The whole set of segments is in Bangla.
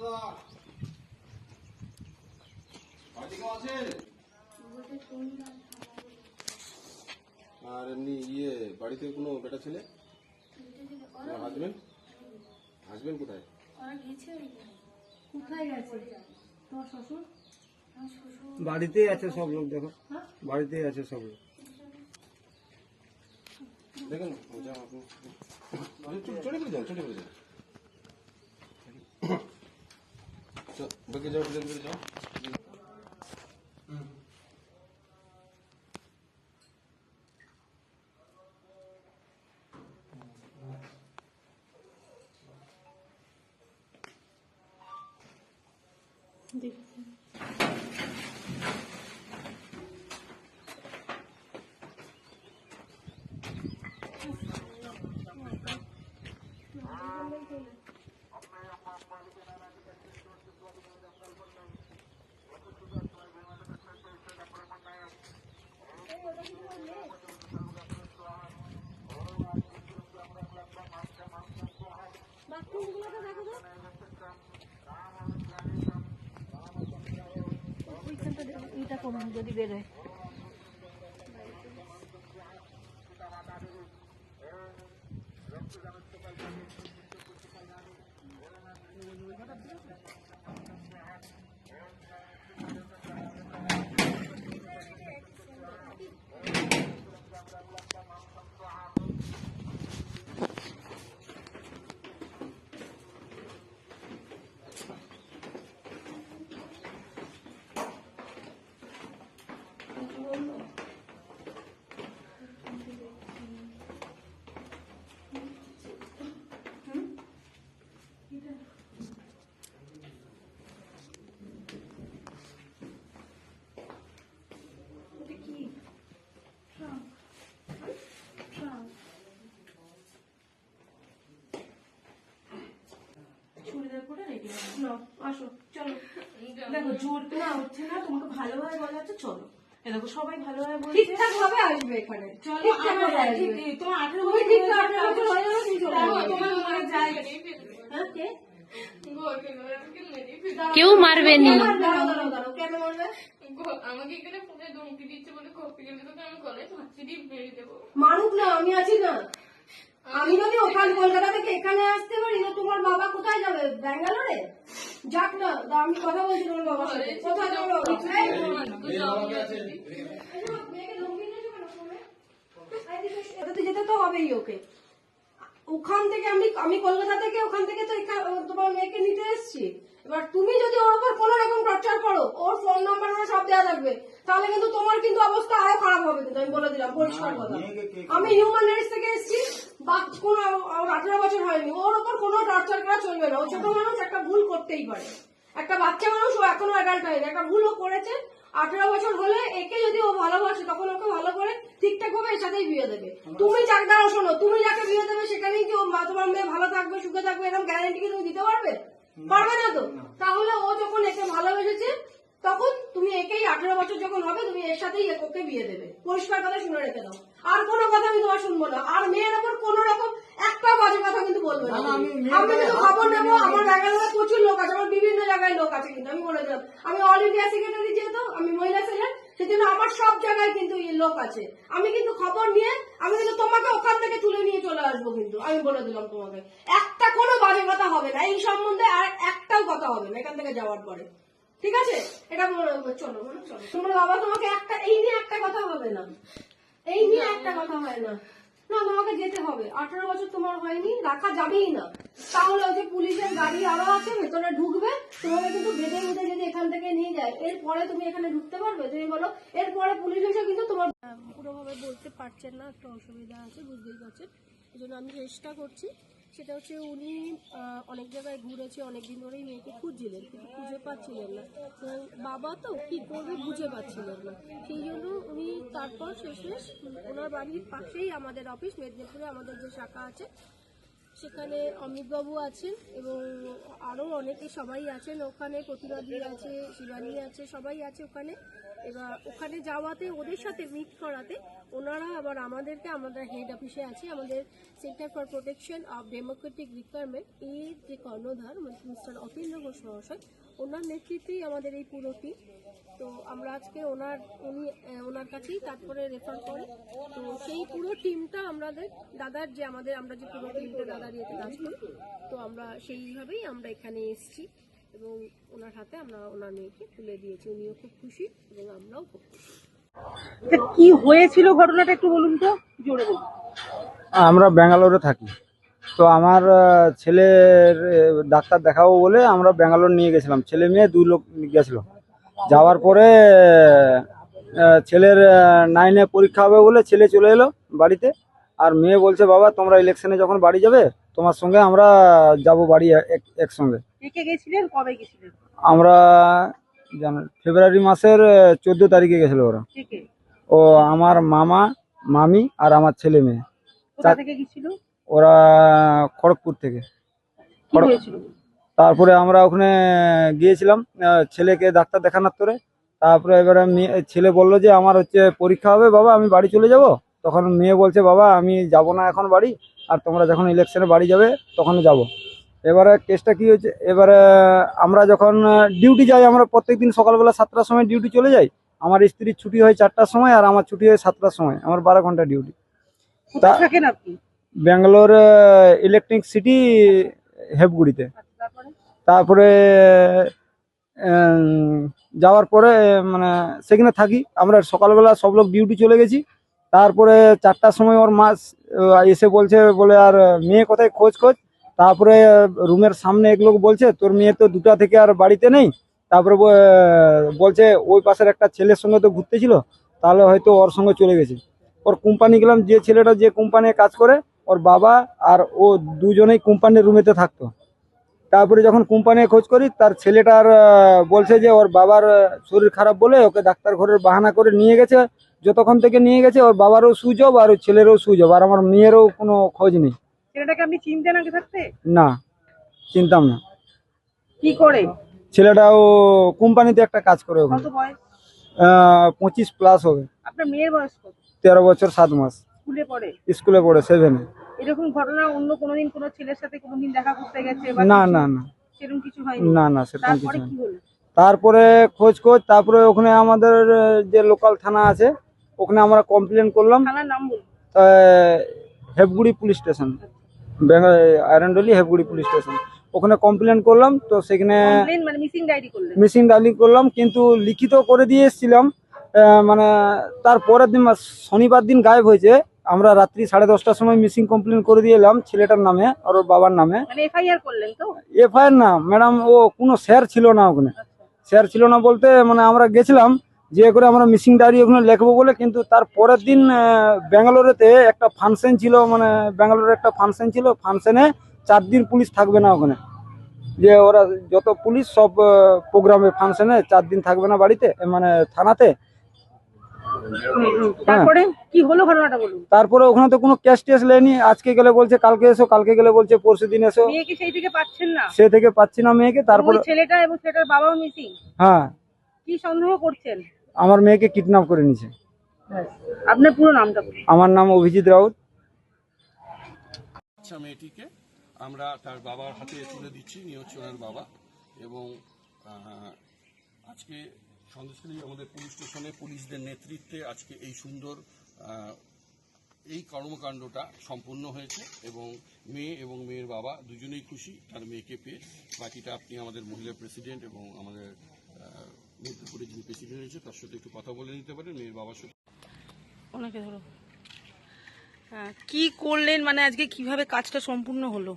আর এমনি বাড়িতে কোনো বেটা ছেলে? হাজবেন্ড হাজবেন্ড কোথায়? কোথায় গেছে তোমার শ্বশুর? বাড়িতেই আছে সব লোক, দেখো বাড়িতেই আছে সব লোক। দেখেন চলে করে যাও, চলে করে যাও, বেঁকে যাও, বেঁকে করে যাও। এটা কমান যদি বেরোয়। আসো চলো, দেখো জোর তো না উঠছে না, তোমাকে ভালোভাবে বলা হচ্ছে চলো। দেখো সবাই ভালোভাবে বলছে, ঠিকঠাক ভাবে আসবে এখানে। চলো তোমার 18 বছর হয়ে যাবে, তুমি চলে যাবে, তোমার মনে যায়। হ্যাঁ কে কেউ মারবে নি। কেন মারবে? আমাকে এখানে ফোনে ধমকি দিচ্ছে বলে কপি গেলে তোকে আমি কলেজ হাঁচি দিয়ে মেরে দেবো। মারুক না, আমি আছি না। আমি যদি ওখানে কলকাতা থেকে এখানে আসতে পারি না, তোমার বাবা কোথায় যাবে? ব্যাঙ্গালোরে যাক না, আমি কথা বলছি তোমার বাবার সাথে। কোথায় যাবে? যেতে তো হবেই ওকে ওখান থেকে। আমি কলকাতা থেকে ওখান থেকে তো তোমার মেয়েকে নিতে এসেছি। এবার তুমি যদি ওর উপর কোন রকম টর্চার করো, ওর ফোন নাম্বার সব দেওয়া থাকবে, তাহলে কিন্তু তোমার কিন্তু অবস্থা আরো খারাপ হবে। কিন্তু আমি বলে দিলাম পরিষ্কার কথা। আমি হিউম্যান রাইটস থেকে এসেছি, কোন 18 বছর হয়নি, ওর উপর কোনো টর্চার করা চলবে না। ও ছোট মানুষ, একটা ভুল করতেই পারে। একটা বাচ্চা মানুষ, ও এখনো অ্যাডাল্ট হয়নি, একটা ভুল ও করেছে। 18 বছর হলে একে যদি ও ভালোবাসে, তখন ওকে ভালো করে ঠিকঠাক ভাবে এর সাথেই বিয়ে দেবে। তুমি যাক দাঁড়াও, শোনো, তুমি যাকে বিয়ে দেবে সেখানেই কি তোমার মেয়ে ভালো থাকবে, সুখে থাকবে, এরকম গ্যারান্টি কি তুমি দিতে পারবে? পারবে না তো। তাহলে ও যখন একে ভালোবেসেছে, তখন তুমি একেই 18 বছর যখন হবে, তুমি এর সাথেই ওকে বিয়ে দেবে। পরিষ্কার কথা শুনে রেখে দাও। আর কোনো কথা আমি তোমার শুনবো না। আর মেয়ের ওপর কোন রকম একটা বাজে কথা কিন্তু বলবে না। আমি কিন্তু খবর নেবো। আমার ব্যাঙ্গালোরে প্রচুর লোক আছে, আমার বিভিন্ন জায়গায় লোক আছে, কিন্তু আমি বলে দিলাম। আমি অল ইন্ডিয়া সেক্রেটারি, যেহেতু আমি মহিলা সেলের, সেজন্য আমার সব জায়গায় কিন্তু লোক আছে। আমি কিন্তু খবর নিয়ে আমি কিন্তু তোমাকে ওখান থেকে তুলে নিয়ে চলে আসবো। কিন্তু আমি বলে দিলাম তোমাকে, একটা কোনো বাজে কথা হবে না এই সম্বন্ধে, আর একটাও কথা হবে না এখান থেকে যাওয়ার পরে। ঠিক আছে? এটা চলো চলো। তোমার বাবা তোমাকে এই নিয়ে একটা কথা হবে না, এই নিয়ে একটা কথা হয় না। না, তোমাকে যেতে হবে। 18 বছর তোমার হয়নি, রাখা যাবেই না। তাহলে ওই যে পুলিশের গাড়ি আরো আছে, ভেতরে ঢুকবে, তোমাকে কিন্তু বেঁধে বেঁধে যদি এখান থেকে নিয়ে যায়, এরপরে তুমি এখানে ঢুকতে পারবে? তুমি বলো, এরপরে পুলিশ এসে কিন্তু তোমার পুরোভাবে বলতে পারছেন না, একটা অসুবিধা আছে, বুঝতেই পারছেন। এই জন্য আমি চেষ্টা করছি। সেটা হচ্ছে, উনি অনেক জায়গায় ঘুরেছে, অনেকদিন ধরেই মেয়েকে খুঁজছিলেন, কিন্তু খুঁজে পাচ্ছিলেন না। বাবা তো কি করবে বুঝে পাচ্ছিলেন না, সেই জন্য উনি তারপর শেষমেশ ওনার বাড়ির পাশেই আমাদের অফিস, মেদিনীপুরে আমাদের যে শাখা আছে, সেখানে অমিতবাবু আছেন এবং আরও অনেকে সবাই আছেন ওখানে, প্রতিবাদী আছে, শিবানী আছে, সবাই আছে ওখানে। এবার ওখানে যাওয়াতে ওদের সাথে মিট করাতে ওনারা আবার আমাদেরকে, আমাদের হেড অফিসে আছে আমাদের centre for protection of Democratic requirement, এর যে কর্ণধার মিস্টার অতীন্দ্র ঘোষ মহাশয়, ওনার নেতৃত্বেই আমাদের এই পুরো টিম। তো আমরা আজকে ওনার কাছেই তারপরে রেফার করে, তো সেই পুরো টিমটা আমাদের দাদার যে আমরা যে পুরো টিমটা দাদার ইয়েতে কাজ করি, তো আমরা সেইভাবেই আমরা এখানে এসেছি এবং ওনার হাতে আমরা ওনার মেয়েকে তুলে দিয়েছি। উনিও খুব খুশি এবং আমরাও খুব খুশি। কি হয়েছিল ঘটনাটা একটু বলুন তো, জোরে বলুন। আমরা ব্যাঙ্গালোরে থাকি, তো আমার ছেলের ডাক্তার দেখাবো বলে আমরা ব্যাঙ্গালোর নিয়ে গেছিলাম। ছেলে মেয়ে 2 লোক গেছিল। যাওয়ার পরে ছেলের 9-এ পরীক্ষা হবে বলে ছেলে চলে এলো বাড়িতে, আর মেয়ে বলছে বাবা তোমরা ইলেকশনে যখন বাড়ি যাবে তোমার সঙ্গে আমরা যাব বাড়ি একসঙ্গে। কে গেছিলেন, কবে গেছিলেন? আমরা ফেব্রুয়ারি মাসের 14 তারিখে গেছিল ওরা। কে? ও আমার মামা, মামি আর আমার ছেলে মেয়ে। কোথা থেকে গেছিল? ওরা খড়গপুর থেকে। কি হয়েছিল? তারপরে আমরা ওখানে গিয়েছিলাম ছেলেকে ডাক্তার দেখানোর তোরে। তারপরে এবারে ছেলে বললো যে আমার হচ্ছে পরীক্ষা হবে বাবা, আমি বাড়ি চলে যাব। তখন মেয়ে বলছে বাবা আমি যাব না এখন বাড়ি, আর তোমরা যখন ইলেকশনে বাড়ি যাবে তখন যাব। এবারে কেসটা কি হয়েছে, এবারে আমরা যখন ডিউটি যাই, আমরা প্রত্যেকদিন সকালবেলা 7টার সময় ডিউটি চলে যাই। আমার স্ত্রীর ছুটি হয় 4টার সময় আর আমার ছুটি হয় 7টার সময়। আমার 12 ঘন্টা ডিউটি। কোথায় থাকেন আপনি? ব্যাঙ্গালোর ইলেকট্রিক সিটি হেবগুড়িতে। তারপরে যাওয়ার পরে মানে সেখানে থাকি আমরা। সকালবেলা সব লোক ডিউটি চলে গেছি। তারপরে 4টার সময় ওর মা এসে বলছে বলে আর মেয়ে কোথায়, খোঁজ। তারপরে রুমের সামনে এক লোক বলছে তোর মেয়ে তো 2টা থেকে আর বাড়িতে নেই। তারপরে বলছে ওই পাশের একটা ছেলের সঙ্গে তো ঘুরতে ছিল, তাহলে হয়তো ওর সঙ্গে চলে গেছে। ওর কোম্পানি গেলাম, যে ছেলেটা যে কোম্পানিতে কাজ করে ওর বাবা আর ও দুজনেই কোম্পানির রুমেতে থাকতো। তারপরে যখন কোম্পানি খোঁজ করি, তার ছেলেটার বলছে যে ওর বাবার শরীর খারাপ বলে ওকে ডাক্তার ঘরের বাহানা করে নিয়ে গেছে। যতক্ষণ থেকে নিয়ে গেছে ওর বাবারও সুযোগ আর ওর ছেলেরও সুযোগ, আর আমার মেয়েরও কোনো খোঁজ নেই। ছেলেটাকে আপনি চিনতেন আগে থাকতে? না, চিনতাম না। কি করে? ছেলেটাও কোম্পানিতে একটা কাজ করে ওখানে। কত বয়স? 25+ হবে। আপনার মেয়ের বয়স কত? 13 বছর 7 মাস। স্কুলে পড়ে? স্কুলে পড়ে 7-এ। এরকম ঘটনা অন্য কোনোদিন কোনো ছেলের সাথে কোনোদিন দেখা করতে গেছে বা না কিছু? না না সেরকম কিছু হয়নি? না সেরকম তারপরে কিছু কি না। হলো? তারপরে খোঁজ, তারপরে ওখানে আমাদের যে লোকাল থানা আছে ওখানে আমরা কমপ্লেন করলাম। থানার নাম বলুন। হেবগুড়ি পুলিশ স্টেশন, আয়রনডলি হেবগুড়ি পুলিশ স্টেশন। ওখানে কমপ্লেন করলাম, তো সেখানে কমপ্লেন মানে মিসিং ডায়েরি করলেন? মিসিং ডায়েরি করলাম, কিন্তু লিখিত করে দিয়ে এসেছিলাম। মানে তার পরের দিন শনিবার দিন গায়েব হয়েছে। আমরা রাত্রি 10:30টার সময় মিসিং কমপ্লেন করে দিয়ে এলাম ছেলেটার নামে আর ওর বাবার নামে। মানে এফআইআর করলেন তো? এফআইআর না ম্যাডাম, ও কোনো স্যার ছিল না ওখানে। স্যার ছিল না বলতে মানে আমরা গেছিলাম যে করে আমরা মিসিং ডায়েরি ওখানে লিখবো বলে, কিন্তু তার পরের দিন ব্যাঙ্গালোরেতে একটা ফাংশন ছিল, মানে ব্যাঙ্গালোরে একটা ফাংশন ছিল। ফাংশনে 4 দিন পুলিশ থাকবে না ওখানে, যে ওরা যত পুলিশ সব প্রোগ্রামে ফাংশনে 4 দিন থাকবে না বাড়িতে, মানে থানাতে। তারপরে কি হলো ঘটনাটা বলুন। তারপরে ওখানে তো কোনো ক্যাশ টেস লেনি। আজকে গেলে বলছে কালকে এসো, কালকে গেলে বলছে পরশু দিন এসো। মেয়েকে সেই থেকে পাচ্ছেন না? সে থেকে পাচ্ছি না মেয়েকে। তারপরে ওই ছেলেটা এবং ছেলেটার বাবাও মিসিং। হ্যাঁ, কি সন্দেহ করছেন? আমার মেয়েকে কিডন্যাপ করে নিয়েছে। আপনার পুরো নামটা বলুন। আমার নাম অভিজিৎ রাউত। আচ্ছা, মেয়েটিকে আমরা তার বাবার হাতে তুলে দিচ্ছি, নিয়ে হচ্ছে ওনার বাবা। এবং আজকে সন্দেশখালী আমাদের পুলিশ স্টেশনে পুলিশদের নেতৃত্বে আজকে এই সুন্দর এই কর্মকাণ্ডটা সম্পূর্ণ হয়েছে এবং মেয়ে এবং মেয়ের বাবা দুজনেই খুশি তার মেয়েকে পেয়ে। বাকিটা আপনি আমাদের মহিলা প্রেসিডেন্ট এবং আমাদের মেদিনীপুরের যিনি প্রেসিডেন্ট হয়েছে তার সাথে একটু কথা বলে নিতে পারেন, মেয়ের বাবার সাথে। ওনাকে ধরো। কি করলেন, মানে আজকে কিভাবে কাজটা সম্পূর্ণ হলো?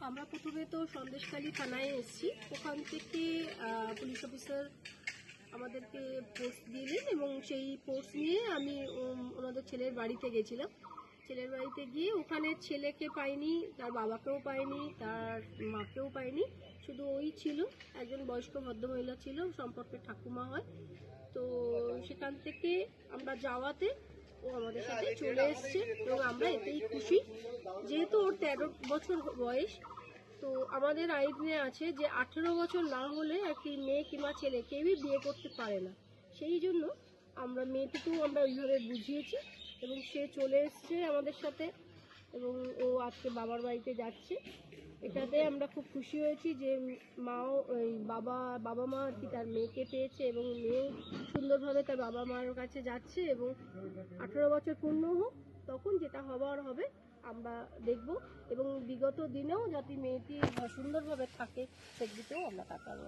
আমরা প্রথমে তো সন্দেশখালী থানায় এসেছি, ওখান থেকে পুলিশ অফিসার আমাদেরকে পোস্ট দিলেন এবং সেই পোস্ট নিয়ে আমি ওনাদের ছেলের বাড়িতে গেছিলাম। ছেলের বাড়িতে গিয়ে ওখানে ছেলেকে পাইনি, তার বাবাকেও পাইনি, তার মাকেও পাইনি, শুধু ওই ছিল, একজন বয়স্ক ভদ্রমহিলা ছিল, সম্পর্কে ঠাকুমা হয়। তো সেখান থেকে আমরা যাওয়াতে ও আমাদের সাথে চলে এসছে এবং আমরা এতেই খুশি। যেহেতু ওর 13 বছর বয়স, তো আমাদের আইনে আছে যে 18 বছর না হলে একটি মেয়ে কিংবা ছেলে কেউই বিয়ে করতে পারে না। সেই জন্য আমরা মেয়েটিকেও আমরা ওইভাবে বুঝিয়েছি এবং সে চলে এসছে আমাদের সাথে এবং ও আজকে বাবার বাড়িতে যাচ্ছে। এটাতে আমরা খুব খুশি হয়েছি যে মাও ওই বাবা মা আর কি তার মেয়েকে পেয়েছে এবং মেয়েও সুন্দরভাবে তার বাবা মার কাছে যাচ্ছে এবং 18 বছর পূর্ণ হোক, তখন যেটা হবার হবে আমরা দেখব এবং বিগত দিনেও যাতে মেয়েটি সুন্দরভাবে থাকে সেদিকেও আমরা তাকাবো।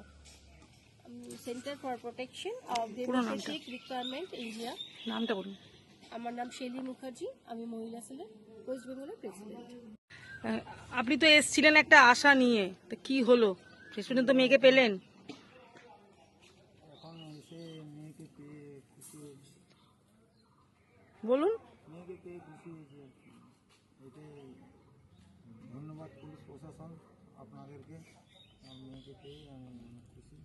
Centre for protection of Democratic requirement India. নামটা বলুন। আমার নাম শেলি মুখার্জি, আমি মহিলা সেলের ওয়েস্ট বেঙ্গলের প্রেসিডেন্ট। আপনি তো এসছিলেন একটা আশা নিয়ে, তো কি হলো? শেষ পর্যন্ত মেয়েকে পেলেন? এখন এসে মেয়েকে পেয়ে খুশি হয়েছি, বলুন। মেয়েকে পেয়ে খুশি হয়েছি আর কি। এটাই ধন্যবাদ পুলিশ প্রশাসন আপনাদেরকে, আর মেয়েকে পেয়ে আমি খুশি।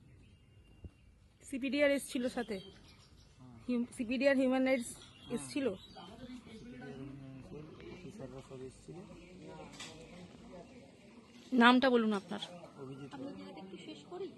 সিপিডিআর এসছিল সাথে, সিপিডিআর হিউম্যান রাইটস এসছিল। অফিসাররা সব এসেছিল। নামটা বলুন আপনার। অভিজিৎ একটু শেষ করি।